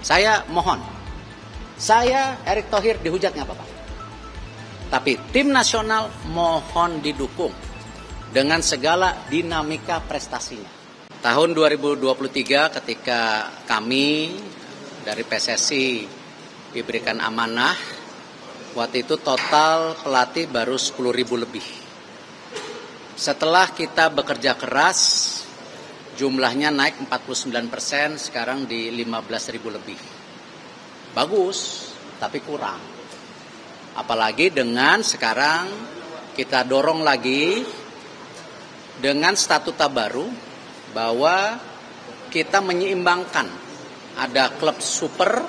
Saya mohon, saya Erick Thohir dihujat nggak apa-apa. Tapi tim nasional mohon didukung dengan segala dinamika prestasinya. Tahun 2023 ketika kami dari PSSI diberikan amanah, waktu itu total pelatih baru 10.000 lebih. Setelah kita bekerja keras, jumlahnya naik 49%, sekarang di 15.000 lebih. Bagus, tapi kurang. Apalagi dengan sekarang kita dorong lagi dengan statuta baru bahwa kita menyeimbangkan. Ada klub super,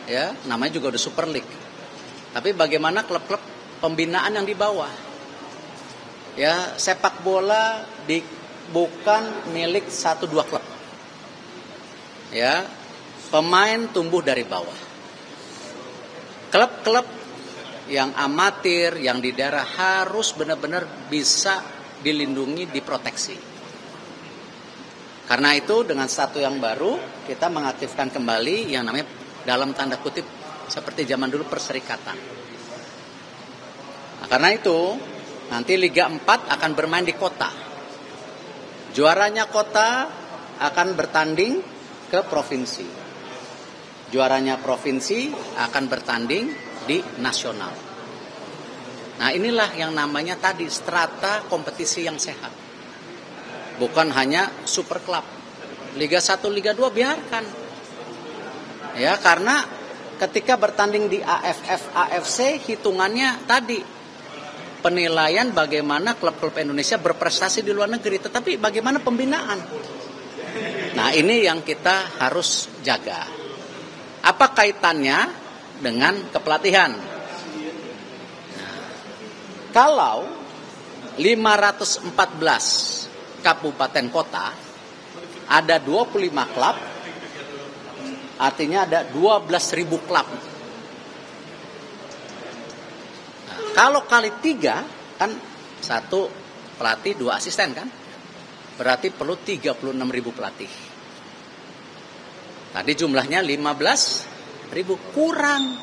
ya, namanya juga udah Super League. Tapi bagaimana klub-klub pembinaan yang di bawah? Ya, sepak bola bukan milik 1-2 klub. Ya, pemain tumbuh dari bawah. Klub-klub yang amatir, yang di daerah harus benar-benar bisa dilindungi, diproteksi. Karena itu dengan satu yang baru kita mengaktifkan kembali yang namanya dalam tanda kutip seperti zaman dulu perserikatan. Nah, karena itu nanti Liga 4 akan bermain di kota. Juaranya kota akan bertanding ke provinsi. Juaranya provinsi akan bertanding di nasional. Nah, inilah yang namanya tadi strata kompetisi yang sehat. Bukan hanya super club. Liga 1, Liga 2 biarkan. Ya, karena ketika bertanding di AFF, AFC hitungannya tadi penilaian bagaimana klub-klub Indonesia berprestasi di luar negeri, tetapi bagaimana pembinaan. Nah, ini yang kita harus jaga. Apa kaitannya dengan kepelatihan? Nah, kalau 514 kabupaten kota ada 25 klub, artinya ada 12.000 klub. Nah, kalau kali 3 kan 1 pelatih 2 asisten kan, berarti perlu 36.000 pelatih. Tadi jumlahnya 15.000, kurang.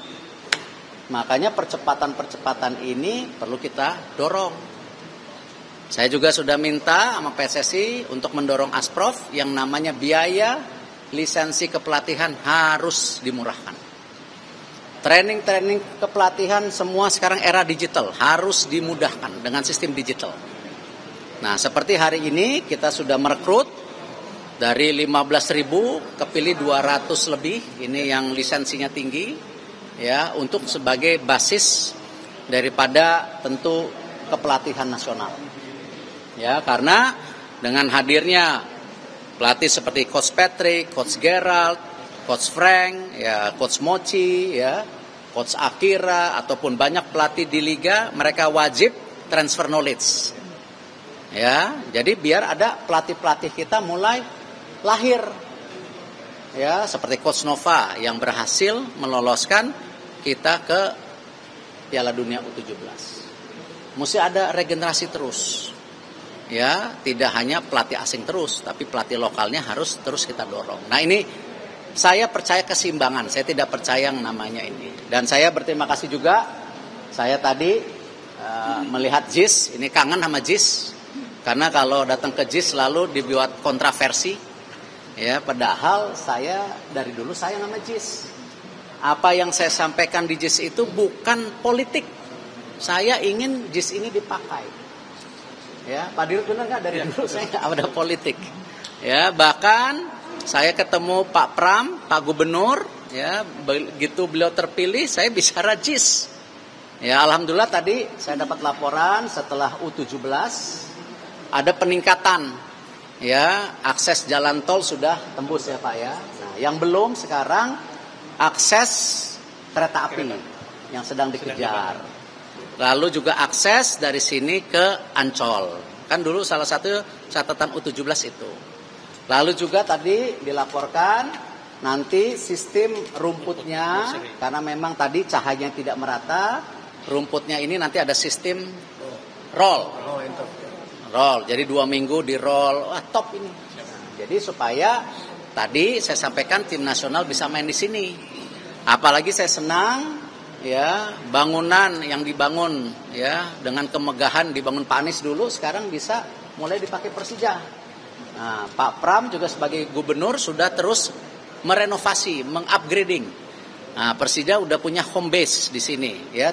Makanya percepatan ini perlu kita dorong. Saya juga sudah minta sama PSSI untuk mendorong Asprof yang namanya biaya lisensi kepelatihan harus dimurahkan. Training kepelatihan semua sekarang era digital, harus dimudahkan dengan sistem digital. Nah, seperti hari ini kita sudah merekrut dari 15.000 kepilih 200 lebih, ini yang lisensinya tinggi, ya, untuk sebagai basis daripada tentu kepelatihan nasional. Ya, karena dengan hadirnya pelatih seperti Coach Patrick, Coach Gerald, Coach Frank, ya, Coach Mochi, ya, Coach Akira, ataupun banyak pelatih di liga, mereka wajib transfer knowledge. Ya, jadi biar ada pelatih-pelatih kita mulai lahir. Ya, seperti Coach Nova yang berhasil meloloskan kita ke Piala Dunia U17. Mesti ada regenerasi terus. Ya, tidak hanya pelatih asing terus, tapi pelatih lokalnya harus terus kita dorong. Nah, ini saya percaya keseimbangan, saya tidak percaya yang namanya ini. Dan saya berterima kasih juga, saya tadi melihat JIS, ini kangen sama JIS, karena kalau datang ke JIS selalu dibuat kontroversi. Ya, padahal saya dari dulu sayang sama JIS. Apa yang saya sampaikan di JIS itu bukan politik. Saya ingin JIS ini dipakai. Ya, Pak Dirut benar nggak dari dulu saya nggak ada politik. Ya, bahkan saya ketemu Pak Pram, Pak Gubernur, ya, begitu beliau terpilih saya bicara JIS. Ya, alhamdulillah tadi saya dapat laporan setelah U17 ada peningkatan. Ya, akses jalan tol sudah tembus ya Pak ya. Nah, yang belum sekarang akses kereta api yang sedang dikejar. Lalu juga akses dari sini ke Ancol. Kan dulu salah satu catatan U17 itu. Lalu juga tadi dilaporkan nanti sistem rumputnya, karena memang tadi cahayanya tidak merata, rumputnya ini nanti ada sistem roll. Jadi 2 minggu di roll, wah top ini. Jadi supaya tadi saya sampaikan tim nasional bisa main di sini. Apalagi saya senang ya bangunan yang dibangun ya dengan kemegahan dibangun Pak Anies dulu sekarang bisa mulai dipakai Persija. Nah, Pak Pram juga sebagai gubernur sudah terus merenovasi, mengupgrading. Nah, Persija udah punya home base di sini ya.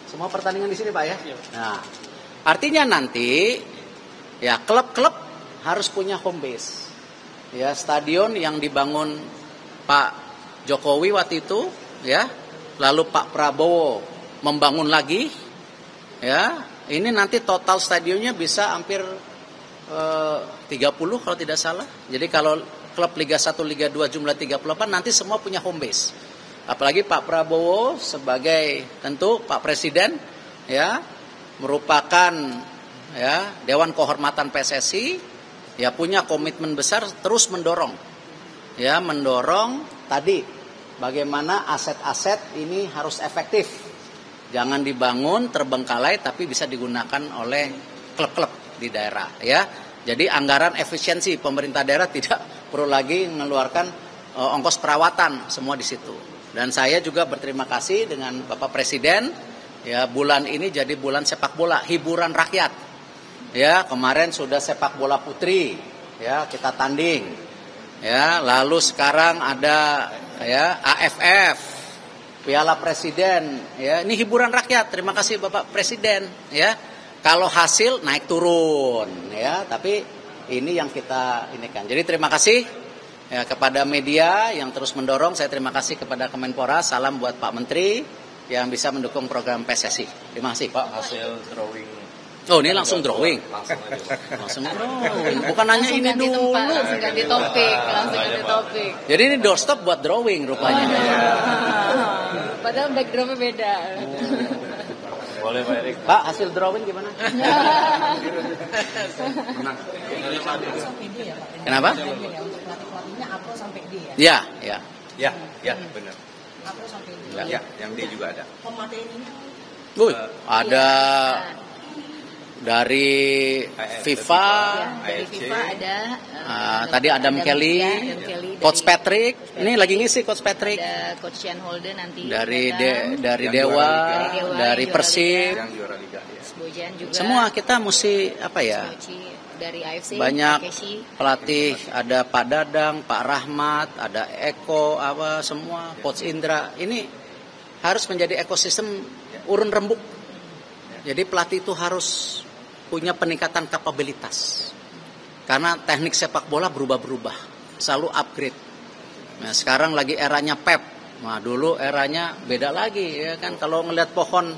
Semua pertandingan di sini Pak ya. Nah, artinya nanti ya klub-klub harus punya home base. Ya, stadion yang dibangun Pak Jokowi waktu itu ya, lalu Pak Prabowo membangun lagi ya. Ini nanti total stadionnya bisa hampir 30 kalau tidak salah. Jadi kalau klub Liga 1, Liga 2 jumlah 38 nanti semua punya home base. Apalagi Pak Prabowo sebagai tentu Pak Presiden ya, merupakan ya Dewan Kehormatan PSSI ya, punya komitmen besar terus mendorong tadi bagaimana aset-aset ini harus efektif, jangan dibangun terbengkalai tapi bisa digunakan oleh klub-klub di daerah ya. Jadi anggaran efisiensi pemerintah daerah tidak perlu lagi mengeluarkan ongkos perawatan, semua di situ. Dan saya juga berterima kasih dengan Bapak Presiden ya, bulan ini jadi bulan sepak bola, hiburan rakyat. Ya, kemarin sudah sepak bola putri, ya kita tanding, ya lalu sekarang ada ya AFF, Piala Presiden, ya ini hiburan rakyat. Terima kasih Bapak Presiden, ya kalau hasil naik turun, ya tapi ini yang kita ini kan. Jadi terima kasih ya kepada media yang terus mendorong. Saya terima kasih kepada Kemenpora. Salam buat Pak Menteri yang bisa mendukung program PSSI. Terima kasih Pak. Hasil drawing. Oh ini langsung drawing, langsung drawing, bukan nanya ini dulu. Langsung ganti topik. Jadi ini doorstop buat drawing rupanya. Padahal backgroundnya beda. Boleh Pak Erik. Pak hasil drawing gimana? Kenapa? Ya, Benar. Ya, yang D juga ada. Ada dari FIFA, dari FIFA ada. Tadi Adam Kelly, Coach Patrick. Ini lagi ngisi Coach Patrick. Ada Coach Ian Holden nanti. Dari Dewa, dari Persib. Yang juara liga. Bojan juga. Semua kita mesti apa ya? Dari AFC. Banyak pelatih, ada Pak Dadang, Pak Rahmat, ada Eko, semua, Coach Indra. Ini harus menjadi ekosistem urun rembuk. Jadi pelatih itu harus punya peningkatan kapabilitas. Karena teknik sepak bola berubah-berubah, selalu upgrade. Nah, sekarang lagi eranya Pep. Nah, dulu eranya beda lagi ya kan. Kalau ngelihat pohon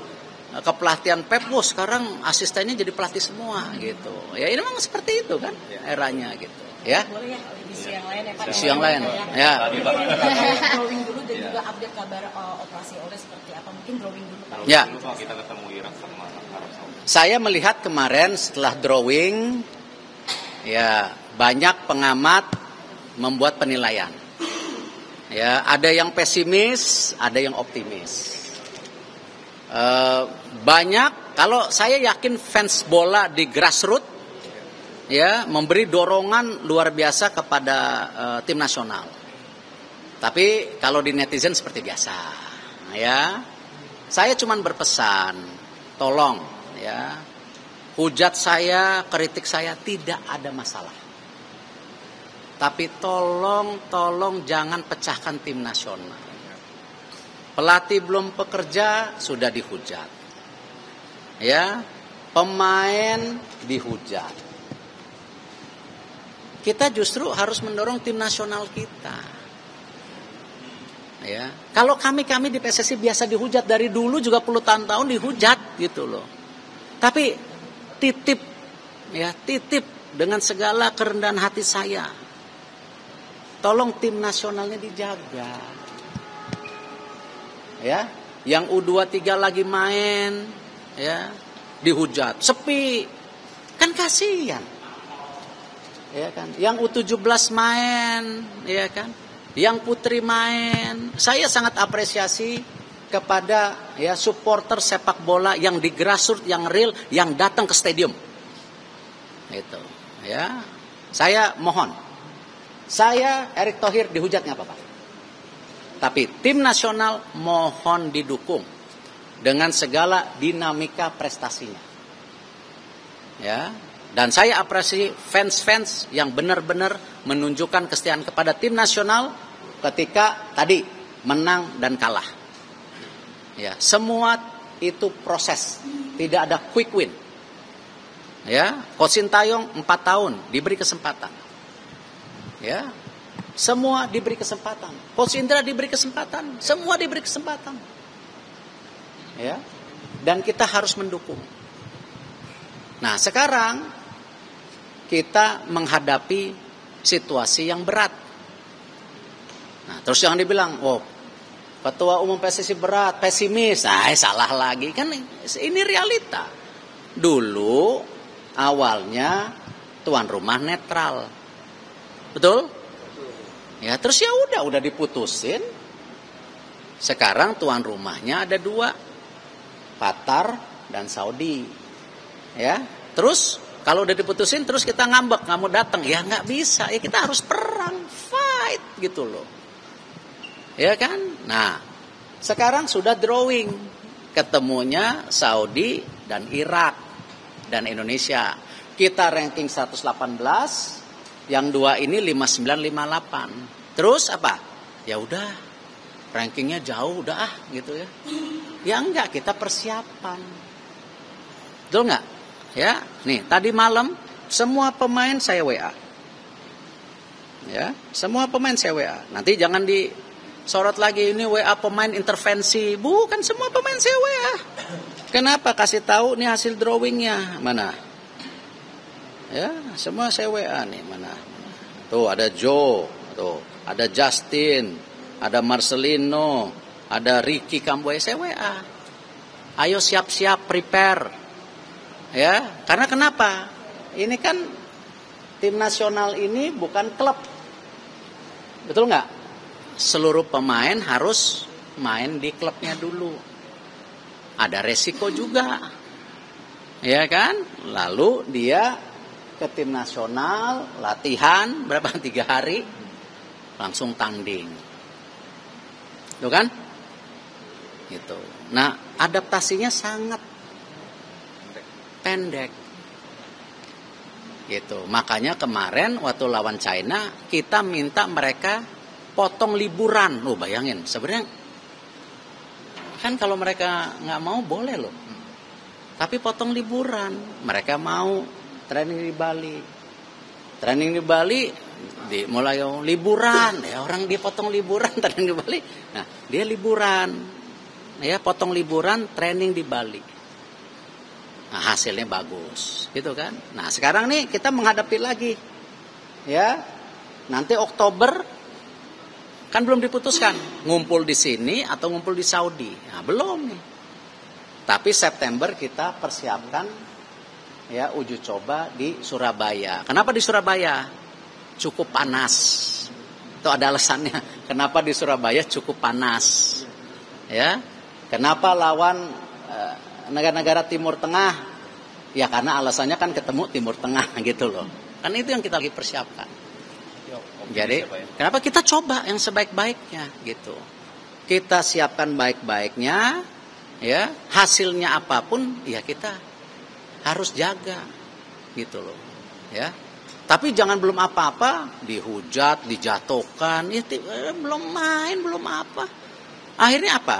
kepelatihan Pep, sekarang asistennya jadi pelatih semua gitu. Ya ini memang seperti itu kan eranya gitu. Ya. Boleh ya isu yang lain ya Pak. Isu yang lain. Ya. Drawing dulu dan juga update kabar operasi oleh seperti apa. Mungkin drawing dulu Pak. Ya. Kita ketemu Irak sama Arab Saudi. Saya melihat kemarin setelah drawing, ya banyak pengamat membuat penilaian. Ya, ada yang pesimis, ada yang optimis. Banyak, kalau saya yakin fans bola di grassroots, ya memberi dorongan luar biasa kepada tim nasional. Tapi kalau di netizen seperti biasa, ya saya cuman berpesan, tolong. Ya, hujat saya, kritik saya tidak ada masalah. Tapi tolong jangan pecahkan tim nasional. Pelatih belum bekerja sudah dihujat. Ya, pemain dihujat. Kita justru harus mendorong tim nasional kita. Ya, kalau kami di PSSI biasa dihujat dari dulu juga puluhan tahun dihujat gitu loh. Tapi titip dengan segala kerendahan hati saya. Tolong tim nasionalnya dijaga. Ya, yang U23 lagi main ya dihujat, sepi. Kan kasihan. Ya kan? Yang U17 main, ya kan? Yang putri main. Saya sangat apresiasi kepada ya supporter sepak bola yang di grassroots, yang real, yang datang ke stadium. Itu, ya. Saya mohon Saya Erick Thohir dihujat nggak apa-apa. Tapi tim nasional mohon didukung dengan segala dinamika prestasinya. Ya, dan saya apresiasi fans-fans yang benar-benar menunjukkan kesetiaan kepada tim nasional ketika tadi menang dan kalah. Ya, semua itu proses, tidak ada quick win. Ya, Coach Sintayong 4 tahun diberi kesempatan. Ya, semua diberi kesempatan. Coach Indra diberi kesempatan, semua diberi kesempatan. Ya, dan kita harus mendukung. Nah, sekarang kita menghadapi situasi yang berat. Nah, terus jangan dibilang, oh, Ketua Umum PSSI berat, pesimis. Nah, salah lagi. Kan ini realita. Dulu awalnya tuan rumah netral. Betul? Ya, terus ya udah diputusin. Sekarang tuan rumahnya ada 2. Qatar dan Saudi. Ya, terus kalau udah diputusin terus kita ngambek, nggak mau datang. Ya nggak bisa. Ya kita harus perang, fight gitu loh. Ya kan? Nah, sekarang sudah drawing. Ketemunya Saudi dan Irak dan Indonesia. Kita ranking 118, yang 2 ini 5958. Terus apa? Ya udah, rankingnya jauh udah gitu ya. Ya enggak, kita persiapan. Betul nggak? Ya, nih tadi malam semua pemain saya WA. Ya, semua pemain saya WA. Nanti jangan disorot lagi ini WA pemain intervensi. Bukan, semua pemain saya WA. Kenapa? Kasih tahu nih hasil drawingnya mana? Ya, semua saya WA nih mana? Tuh ada Joe, tuh ada Justin, ada Marcelino, ada Ricky Kamboya, saya WA. Ayo siap-siap, prepare. Ya, karena kenapa? Ini kan tim nasional ini bukan klub. Betul nggak? Seluruh pemain harus main di klubnya dulu. Ada resiko juga. Ya kan? Lalu dia ke tim nasional, latihan berapa? 3 hari, langsung tanding. Tuh kan? Gitu. Nah, adaptasinya sangat pendek. Gitu. Makanya kemarin waktu lawan China kita minta mereka potong liburan. Loh, bayangin, sebenarnya kan kalau mereka nggak mau boleh loh. Tapi potong liburan, mereka mau training di Bali. Training di Bali mulai liburan, ya orang dia potong liburan training di Bali. Nah, dia liburan. Ya, potong liburan training di Bali. Nah, hasilnya bagus, gitu kan? Nah, sekarang nih kita menghadapi lagi, ya. Nanti Oktober kan belum diputuskan ngumpul di sini atau ngumpul di Saudi. Nah, belum nih. Tapi September kita persiapkan, ya, uji coba di Surabaya. Kenapa di Surabaya? Cukup panas. Itu ada alasannya. Kenapa di Surabaya cukup panas? Ya, kenapa lawan negara-negara Timur Tengah? Ya karena alasannya kan ketemu Timur Tengah gitu loh. Kan itu yang kita lagi persiapkan. Jadi kenapa kita coba yang sebaik-baiknya gitu. Kita siapkan baik-baiknya, ya, hasilnya apapun ya kita harus jaga gitu loh, ya. Tapi jangan belum apa-apa dihujat, dijatuhkan, ya, belum main, belum apa. Akhirnya apa?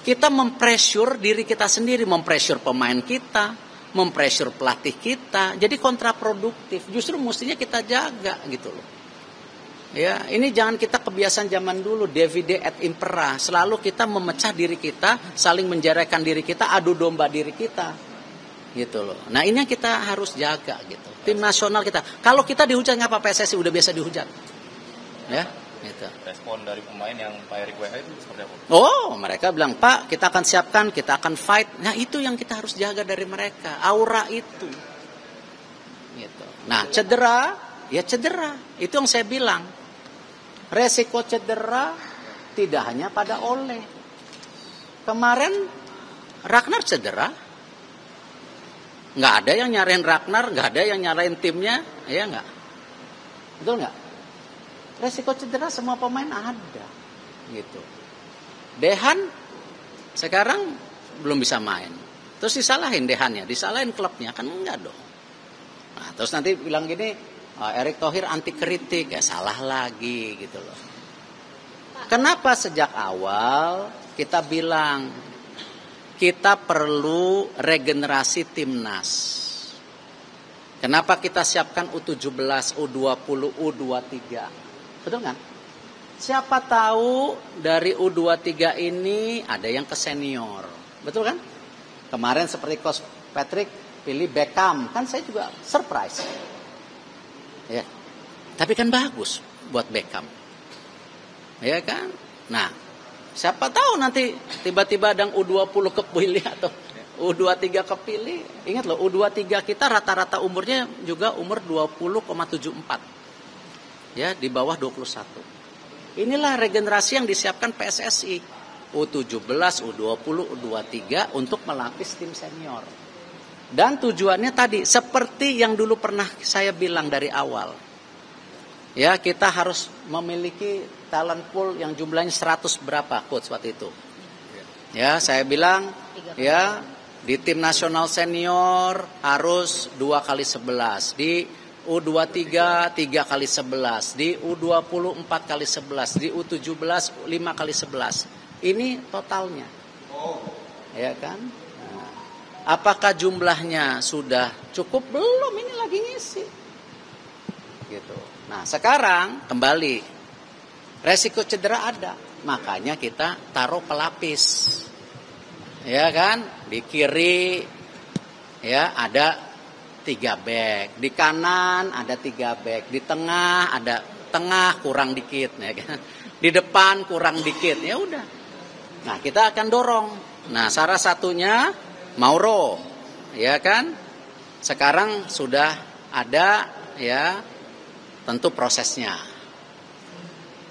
Kita mempressure diri kita sendiri, mempressure pemain kita, mempressure pelatih kita. Jadi kontraproduktif. Justru mestinya kita jaga gitu loh. Ya, ini jangan kita kebiasaan zaman dulu, divide et impera. Selalu kita memecah diri kita, saling menjelekan diri kita, adu domba diri kita. Gitu loh. Nah, ini yang kita harus jaga gitu. Tim nasional kita. Kalau kita dihujat nggak apa, PSSI udah biasa dihujat. Ya. Gitu. Respon dari pemain yang Pak Erick WA itu seperti apa? Oh, mereka bilang, Pak, kita akan siapkan, kita akan fight. Nah, itu yang kita harus jaga dari mereka, aura itu. Gitu. Nah, cedera, ya cedera. Itu yang saya bilang. Resiko cedera tidak hanya pada Ole. Kemarin Ragnar cedera. Nggak ada yang nyarain Ragnar, nggak ada yang nyarain timnya, ya nggak? Betul nggak? Resiko cedera semua pemain ada, gitu. Dehan sekarang belum bisa main. Terus disalahin Dehannya, disalahin klubnya, kan enggak dong. Nah, terus nanti bilang gini, Erick Thohir anti kritik, ya salah lagi gitu loh. Kenapa sejak awal kita bilang kita perlu regenerasi timnas? Kenapa kita siapkan U17, U20, U23? Betul kan? Siapa tahu dari U23 ini ada yang ke senior. Betul kan? Kemarin seperti Coach Patrick pilih Beckham. Kan saya juga surprise. Ya. Tapi kan bagus buat Beckham. Ya kan? Nah, siapa tahu nanti tiba-tiba ada U20 kepilih atau U23 kepilih. Ingat loh, U23 kita rata-rata umurnya juga umur 20,74. Ya, di bawah 21. Inilah regenerasi yang disiapkan PSSI. U17, U20, U23 untuk melapis tim senior. Dan tujuannya tadi seperti yang dulu pernah saya bilang dari awal. Ya, kita harus memiliki talent pool yang jumlahnya 100 berapa coach waktu itu. Ya, saya bilang ya di tim nasional senior harus 2 kali 11, di U23 3 kali 11, di U20 4 kali 11, di U17 5 kali 11. Ini totalnya. Ya kan? Nah, apakah jumlahnya sudah cukup? Belum, ini lagi ngisi. Gitu. Nah, sekarang kembali. Resiko cedera ada. Makanya kita taruh pelapis. Ya kan? Di kiri ya ada 3 back, di kanan ada 3 back, di tengah ada tengah kurang dikit, ya kan? Di depan kurang dikit, ya udah. Nah, kita akan dorong. Nah, salah satunya Mauro, ya kan? Sekarang sudah ada, ya, tentu prosesnya,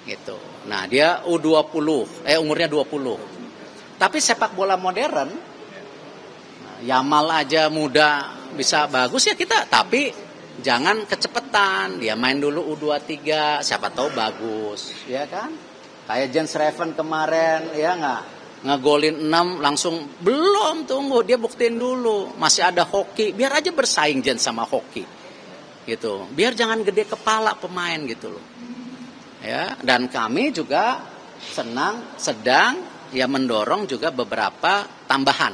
gitu. Nah, dia U20, umurnya 20. Tapi sepak bola modern, Yamal aja muda bisa bagus ya kita, tapi jangan kecepatan. Dia main dulu U23, siapa tahu bagus, ya kan? Kayak Jens Reven kemarin, ya nggak ngegolin 6 langsung, belum, tunggu dia buktiin dulu, masih ada hoki, biar aja bersaing Jens sama hoki, gitu. Biar jangan gede kepala pemain gitu loh, ya. Dan kami juga sedang ya mendorong juga beberapa tambahan,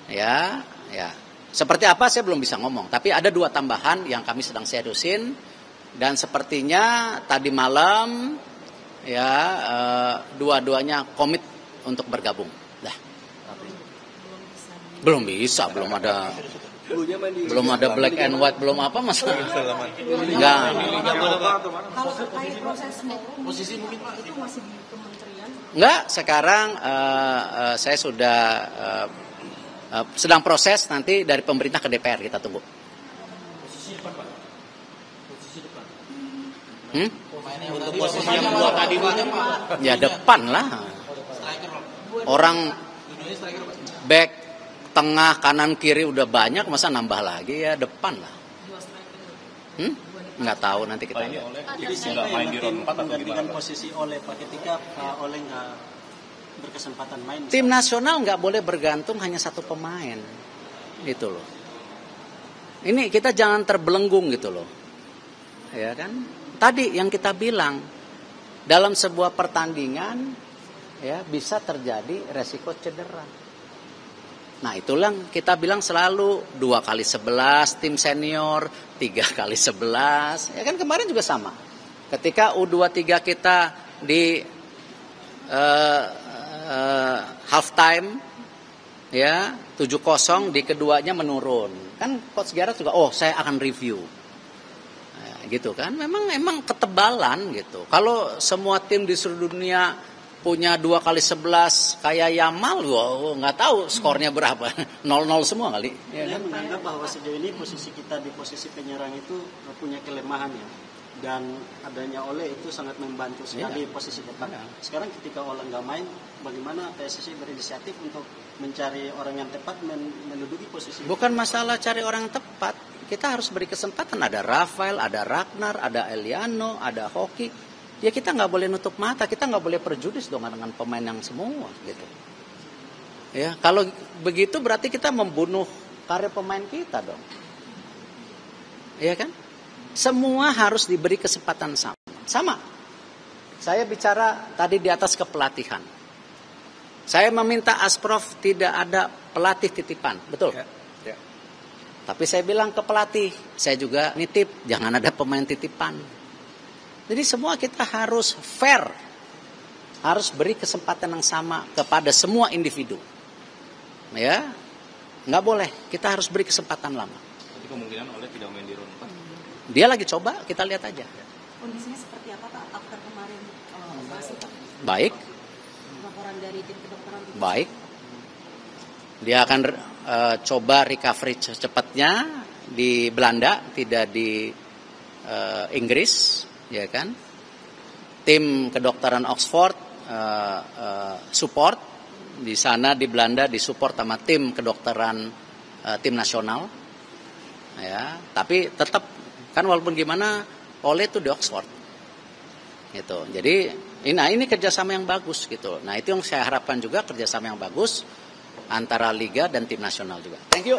ya. Seperti apa saya belum bisa ngomong, tapi ada 2 tambahan yang kami sedang seriusin, dan sepertinya tadi malam ya dua-duanya komit untuk bergabung. Dah. Belum bisa, belum ada black and white, belum apa masalah. Enggak. Kalau terkait proses posisi mungkin Pak itu masih di kementerian. Enggak, sekarang saya sudah sedang proses, nanti dari pemerintah ke DPR kita tunggu. Posisi depan, Pak. Posisi depan. Untuk posisi yang 2 tadi Pak. Ya depan lah. Orang back, tengah, kanan, kiri udah banyak, masa nambah lagi, ya depan lah. Nggak tahu, nanti kita lihat. Jadi nggak main di round 4 atau gimana? Posisi Oleh Pak ketika Oleh nggak berkesempatan main. Tim nasional nggak boleh bergantung hanya satu pemain, gitu loh. Ini kita jangan terbelenggung gitu loh, ya kan? Tadi yang kita bilang, dalam sebuah pertandingan, ya bisa terjadi resiko cedera. Nah, itulah kita bilang selalu 2 kali 11 tim senior, 3 kali 11, ya kan kemarin juga sama. Ketika U23 kita di halftime ya 7-0, di keduanya menurun. Kan Coach Gareth juga saya akan review. Nah, gitu kan. Memang ketebalan gitu. Kalau semua tim di seluruh dunia punya 2 kali 11 kayak Yamal, nggak tahu skornya berapa. 0-0 semua kali. Ya, kan? Menganggap bahwa sejauh ini posisi kita di posisi penyerang itu punya kelemahan ya. Dan adanya Oleh itu sangat membantu sekali posisi depan. Sekarang ketika Oleh nggak main, bagaimana PSSI berinisiatif untuk mencari orang yang tepat menduduki posisi? Bukan masalah cari orang tepat. kita harus beri kesempatan. Ada Rafael, ada Ragnar, ada Eliano, ada Hoki. Ya kita nggak boleh nutup mata, kita nggak boleh prejudis dong dengan pemain yang semua gitu. Ya, kalau begitu berarti kita membunuh karir pemain kita dong. Iya kan? Semua harus diberi kesempatan sama. Sama. Saya bicara tadi di atas kepelatihan. Saya meminta Asprof tidak ada pelatih titipan, betul? Ya. Tapi saya bilang ke pelatih, saya juga nitip, jangan ada pemain titipan. Jadi semua kita harus fair, harus beri kesempatan yang sama kepada semua individu. Ya, nggak boleh, kita harus beri kesempatan lama. Jadi kemungkinan Oleh tidak main di ronde 4. Dia lagi coba, kita lihat aja. Kondisinya seperti apa Pak after kemarin operasi Pak? Baik. Laporan dari tim kedokteran. Baik. Dia akan coba recovery secepatnya di Belanda, tidak di Inggris, ya kan? Tim kedokteran Oxford support di sana di Belanda, disupport sama tim kedokteran tim nasional. Ya, tapi tetap kan walaupun gimana Oleh itu di Oxford. Gitu. Jadi ini kerjasama yang bagus gitu. Nah itu yang saya harapkan juga, kerjasama yang bagus antara liga dan tim nasional juga. Thank you.